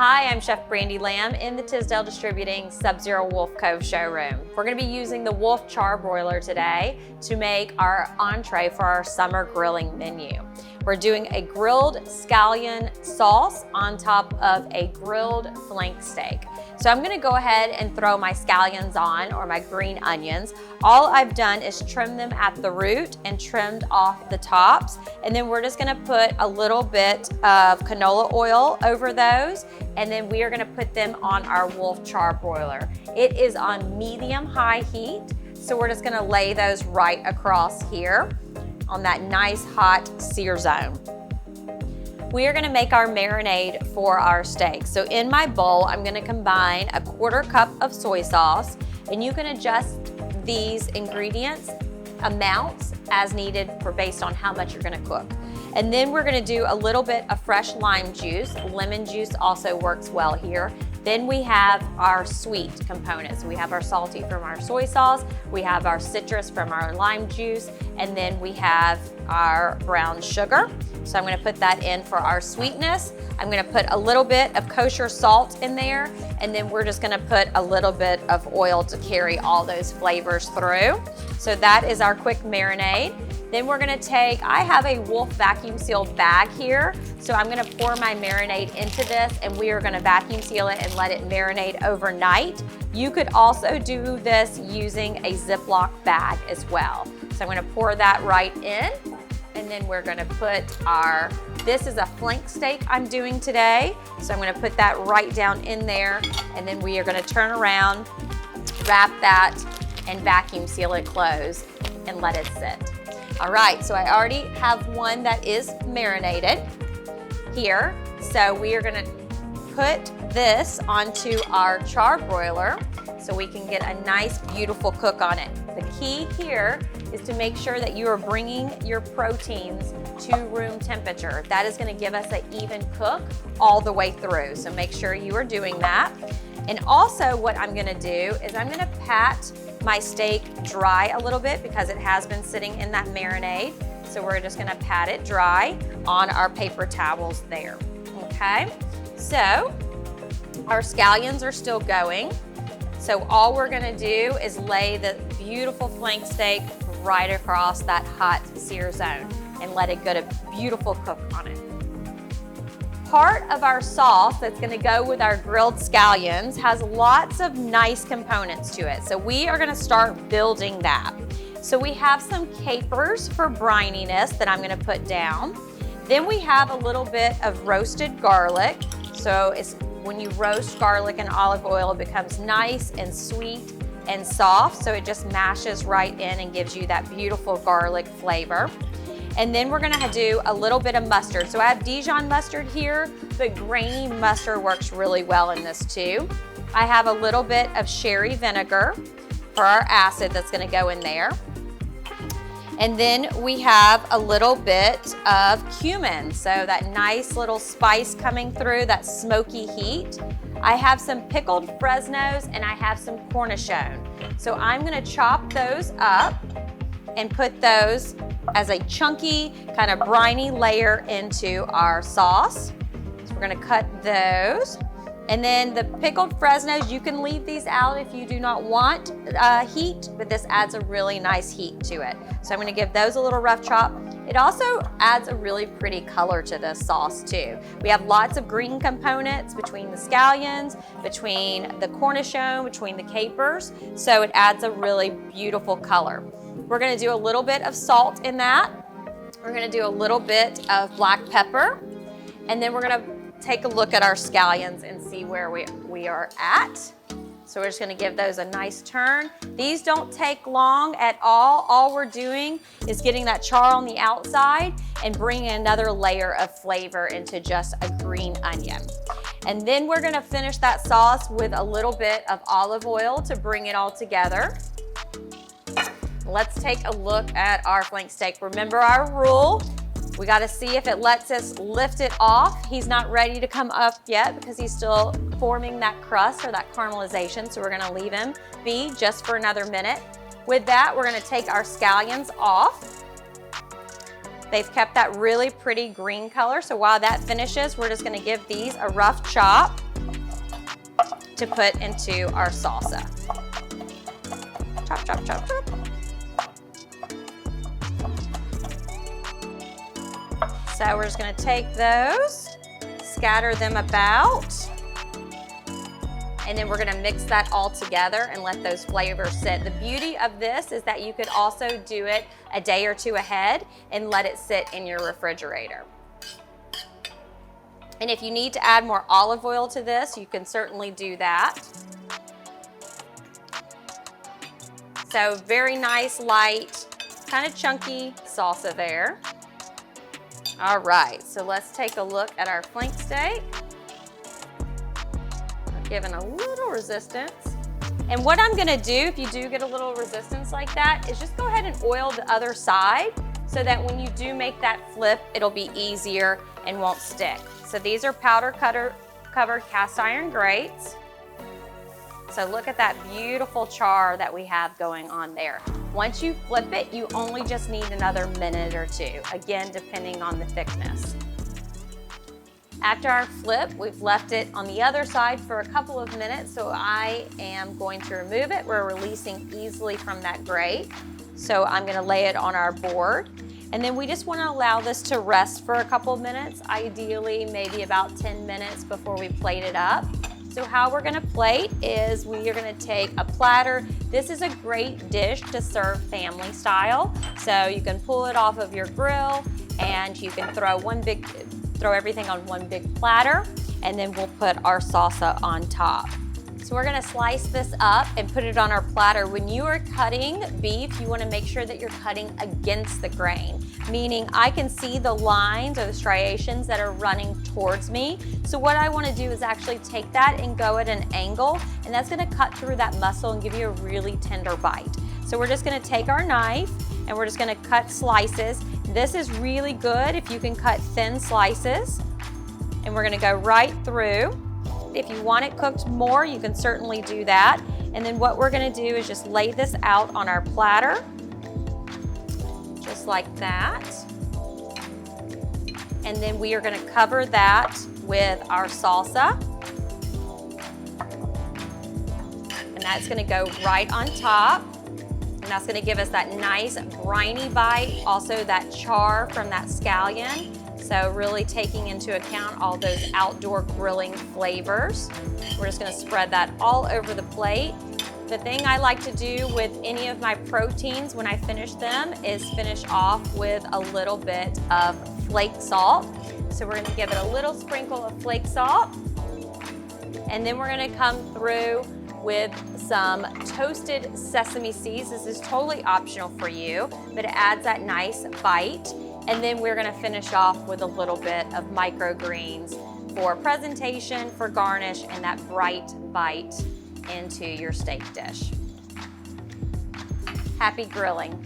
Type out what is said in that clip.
Hi, I'm Chef Brandie Lamb in the Tisdale Distributing Sub-Zero Wolf Cove showroom. We're going to be using the Wolf Charbroiler today to make our entree for our summer grilling menu. We're doing a grilled scallion sauce on top of a grilled flank steak. So I'm going to go ahead and throw my scallions on, or my green onions. All I've done is trim them at the root and trimmed off the tops. And then we're just going to put a little bit of canola oil over those. And then we are going to put them on our Wolf Charbroiler. It is on medium-high heat. So we're just going to lay those right across here on that nice hot sear zone. We are gonna make our marinade for our steak. So in my bowl, I'm gonna combine a 1/4 cup of soy sauce, and you can adjust these ingredients amounts as needed based on how much you're gonna cook. And then we're gonna do a little bit of fresh lime juice. Lemon juice also works well here. Then we have our sweet components. We have our salty from our soy sauce, we have our citrus from our lime juice, and then we have our brown sugar. So I'm gonna put that in for our sweetness. I'm gonna put a little bit of kosher salt in there, and then we're just gonna put a little bit of oil to carry all those flavors through. So that is our quick marinade. Then we're gonna take, I have a Wolf vacuum sealed bag here, so I'm gonna pour my marinade into this, and we are gonna vacuum seal it and let it marinate overnight. You could also do this using a Ziploc bag as well. So I'm gonna pour that right in, and then we're gonna put this is a flank steak I'm doing today, so I'm gonna put that right down in there, and then we are gonna turn around, wrap that, and vacuum seal it closed and let it sit. All right, so I already have one that is marinated here. So we are gonna put this onto our charbroiler so we can get a nice, beautiful cook on it. The key here is to make sure that you are bringing your proteins to room temperature. That is gonna give us an even cook all the way through. So make sure you are doing that. And also what I'm gonna do is I'm gonna pat my steak dry a little bit because it has been sitting in that marinade. So we're just gonna pat it dry on our paper towels there, okay? So our scallions are still going. So all we're gonna do is lay the beautiful flank steak right across that hot sear zone and let it get a beautiful cook on it. Part of our sauce that's gonna go with our grilled scallions has lots of nice components to it. So we are gonna start building that. So we have some capers for brininess that I'm gonna put down. Then we have a little bit of roasted garlic. So when you roast garlic in olive oil, it becomes nice and sweet and soft. So it just mashes right in and gives you that beautiful garlic flavor. And then we're gonna do a little bit of mustard. So I have Dijon mustard here, but grainy mustard works really well in this too. I have a little bit of sherry vinegar for our acid that's gonna go in there. And then we have a little bit of cumin. So that nice little spice coming through, that smoky heat. I have some pickled Fresnos and I have some cornichon. So I'm gonna chop those up and put those as a chunky, kind of briny layer into our sauce. So we're gonna cut those. And then the pickled Fresnos, you can leave these out if you do not want heat, but this adds a really nice heat to it. So I'm gonna give those a little rough chop. It also adds a really pretty color to this sauce too. We have lots of green components between the scallions, between the cornichon, between the capers, so it adds a really beautiful color. We're gonna do a little bit of salt in that. We're gonna do a little bit of black pepper, and then we're gonna take a look at our scallions and see where we are at. So we're just gonna give those a nice turn. These don't take long at all. All we're doing is getting that char on the outside and bringing another layer of flavor into just a green onion. And then we're gonna finish that sauce with a little bit of olive oil to bring it all together. Let's take a look at our flank steak. Remember our rule. We gotta see if it lets us lift it off. He's not ready to come up yet because he's still forming that crust or that caramelization, so we're gonna leave him be just for another minute. With that, we're gonna take our scallions off. They've kept that really pretty green color, so while that finishes, we're just gonna give these a rough chop. to put into our salsa. Chop, chop, chop, chop. So we're just gonna take those, scatter them about, and then we're gonna mix that all together and let those flavors sit. The beauty of this is that you could also do it a day or two ahead and let it sit in your refrigerator. And if you need to add more olive oil to this, you can certainly do that. So very nice, light, kind of chunky salsa there. All right, so let's take a look at our flank steak. Giving a little resistance. And what I'm gonna do, if you do get a little resistance like that, is just go ahead and oil the other side so that when you do make that flip, it'll be easier and won't stick. So these are powder covered cast iron grates. So look at that beautiful char that we have going on there. Once you flip it, you only just need another minute or two, again, depending on the thickness. After our flip, we've left it on the other side for a couple of minutes, so I am going to remove it. We're releasing easily from that grate. So I'm gonna lay it on our board. And then we just wanna allow this to rest for a couple of minutes, ideally maybe about 10 minutes before we plate it up. So how we're gonna plate is we are gonna take a platter. This is a great dish to serve family style. So you can pull it off of your grill and you can throw everything on one big platter, and then we'll put our salsa on top. So we're gonna slice this up and put it on our platter. When you are cutting beef, you wanna make sure that you're cutting against the grain, meaning I can see the lines or the striations that are running towards me. So what I wanna do is actually take that and go at an angle, and that's gonna cut through that muscle and give you a really tender bite. So we're just gonna take our knife and we're just gonna cut slices. This is really good if you can cut thin slices, and we're gonna go right through. If you want it cooked more, you can certainly do that. And then what we're gonna do is just lay this out on our platter, just like that. And then we are gonna cover that with our salsa. And that's gonna go right on top. And that's gonna give us that nice briny bite, also that char from that scallion. So really taking into account all those outdoor grilling flavors. We're just gonna spread that all over the plate. The thing I like to do with any of my proteins when I finish them is finish off with a little bit of flake salt. So we're gonna give it a little sprinkle of flake salt. And then we're gonna come through with some toasted sesame seeds. This is totally optional for you, but it adds that nice bite. And then we're gonna finish off with a little bit of microgreens for presentation, for garnish, and that bright bite into your steak dish. Happy grilling.